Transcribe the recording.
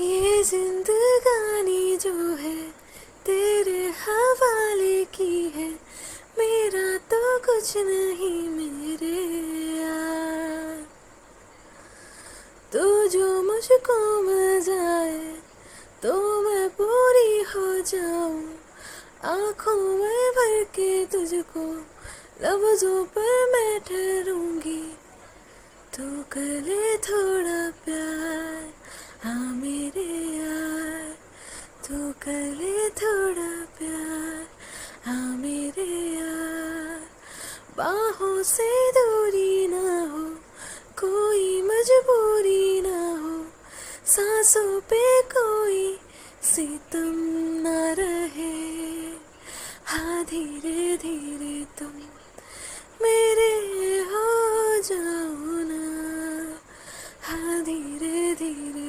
ये जिंदगानी जो है तेरे हवाले की है, मेरा तो कुछ नहीं मेरे यार। तू जो मुझको मिल जाए तो मैं पूरी हो जाऊं, आँखों में भर के तुझको लफ्जों पर मैं ठहरूंगी। तू कर ले थोड़ा प्यार, हाँ मेरे यार। तू कर ले थोड़ा प्यार, हाँ मेरे यार। बाहों से दूरी ना हो, कोई मजबूरी ना हो, सांसों पे कोई सितम ना रहे। हाँ धीरे धीरे तुम मेरे हो जाओ ना, हाँ धीरे धीरे